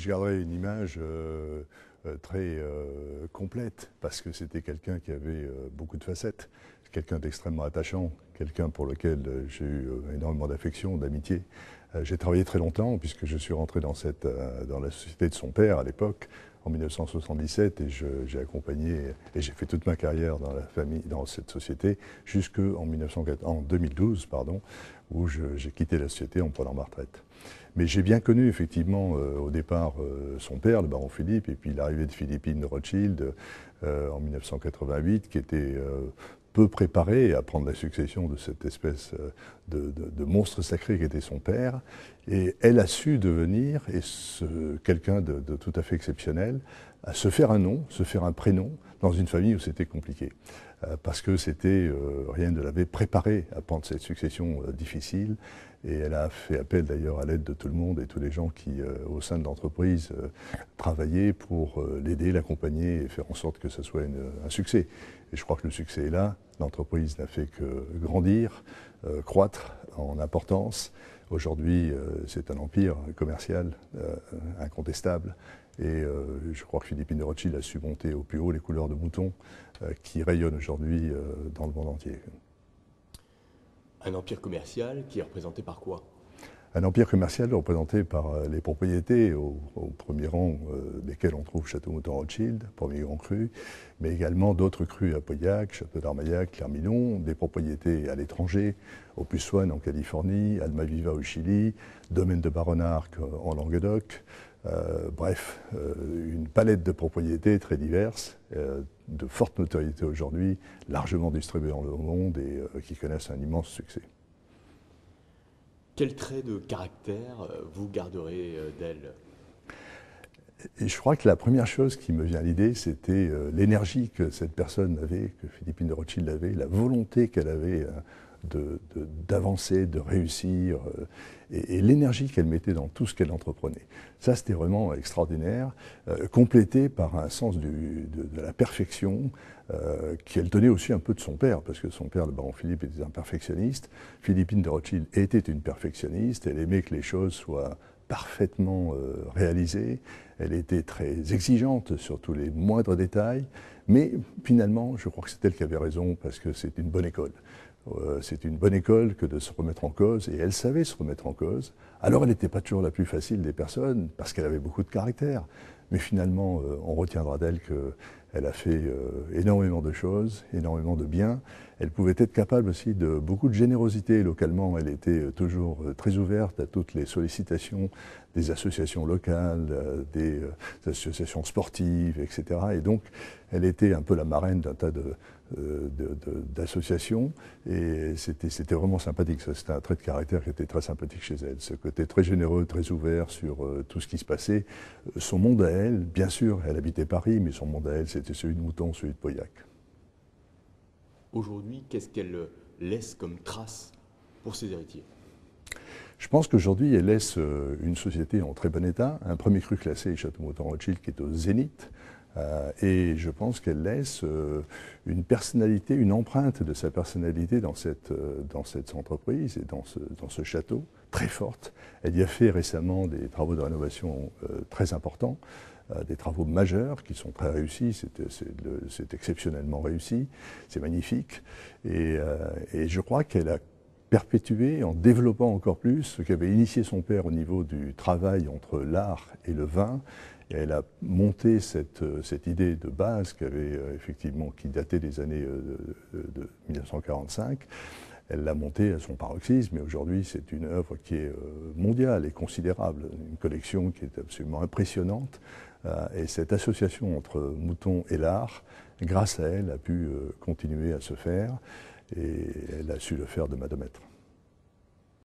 Je garderai une image très complète, parce que c'était quelqu'un qui avait beaucoup de facettes, quelqu'un d'extrêmement attachant, quelqu'un pour lequel j'ai eu énormément d'affection, d'amitié. J'ai travaillé très longtemps, puisque je suis rentré dans la société de son père à l'époque, en 1977, et j'ai accompagné, et j'ai fait toute ma carrière dans la famille, dans cette société, jusqu'en 2012, où j'ai quitté la société en prenant ma retraite. Mais j'ai bien connu effectivement au départ son père, le baron Philippe, et puis l'arrivée de Philippine de Rothschild en 1988, qui était peu préparé à prendre la succession de cette espèce de monstre sacré qui était son père. Et elle a su devenir quelqu'un de tout à fait exceptionnel, à se faire un nom, se faire un prénom, dans une famille où c'était compliqué. Parce que rien ne l'avait préparé à prendre cette succession difficile. Et elle a fait appel d'ailleurs à l'aide de tout le monde et tous les gens qui, au sein de l'entreprise, travaillaient pour l'aider, l'accompagner et faire en sorte que ce soit un succès. Et je crois que le succès est là. L'entreprise n'a fait que grandir, croître en importance. Aujourd'hui, c'est un empire commercial incontestable. Et je crois que Philippine de Rothschild a su monter au plus haut les couleurs de mouton qui rayonnent aujourd'hui dans le monde entier. Un empire commercial qui est représenté par quoi? Un empire commercial représenté par les propriétés, au premier rang desquelles on trouve Château Mouton Rothschild, premier grand cru, mais également d'autres crus à Pauillac, Château d'Armaillac, Clermont, des propriétés à l'étranger, au Puy-Swan en Californie, Almaviva au Chili, domaine de Baronarc en Languedoc. Bref, une palette de propriétés très diverses, de forte notoriété aujourd'hui, largement distribuées dans le monde et qui connaissent un immense succès. Quel trait de caractère vous garderez d'elle? Et je crois que la première chose qui me vient à l'idée, c'était l'énergie que cette personne avait, que Philippine de Rothschild avait, la volonté qu'elle avait d'avancer, de réussir, et l'énergie qu'elle mettait dans tout ce qu'elle entreprenait. Ça, c'était vraiment extraordinaire, complété par un sens de la perfection qu'elle tenait aussi un peu de son père, parce que son père, le baron Philippe, était un perfectionniste. Philippine de Rothschild était une perfectionniste, elle aimait que les choses soient parfaitement réalisée, elle était très exigeante sur tous les moindres détails, mais finalement, je crois que c'est elle qui avait raison, parce que c'est une bonne école. C'est une bonne école que de se remettre en cause, et elle savait se remettre en cause. Alors elle n'était pas toujours la plus facile des personnes, parce qu'elle avait beaucoup de caractère, mais finalement, on retiendra d'elle qu'elle a fait énormément de choses, énormément de bien. Elle pouvait être capable aussi de beaucoup de générosité localement. Elle était toujours très ouverte à toutes les sollicitations des associations locales, des associations sportives, etc. Et donc, elle était un peu la marraine d'un tas d'associations, et c'était vraiment sympathique. C'était un trait de caractère qui était très sympathique chez elle. Ce côté très généreux, très ouvert sur tout ce qui se passait. Son monde à elle, bien sûr, elle habitait Paris, mais son monde à elle, c'était celui de Mouton, celui de Pauillac. Aujourd'hui, qu'est-ce qu'elle laisse comme trace pour ses héritiers? Je pense qu'aujourd'hui, elle laisse une société en très bon état, un premier cru classé, Château Mouton Rothschild, qui est au zénith. Et je pense qu'elle laisse une personnalité, une empreinte de sa personnalité dans cette entreprise et dans ce château, très forte. Elle y a fait récemment des travaux de rénovation très importants, des travaux majeurs qui sont très réussis, c'est exceptionnellement réussi, c'est magnifique. Et je crois qu'elle a perpétué, en développant encore plus ce qu'avait initié son père au niveau du travail entre l'art et le vin. Et elle a monté cette idée de base qui datait des années de 1945. Elle l'a montée à son paroxysme, mais aujourd'hui c'est une œuvre qui est mondiale et considérable, une collection qui est absolument impressionnante. Et cette association entre Mouton et l'art, grâce à elle, a pu continuer à se faire, et elle a su le faire de main de maître.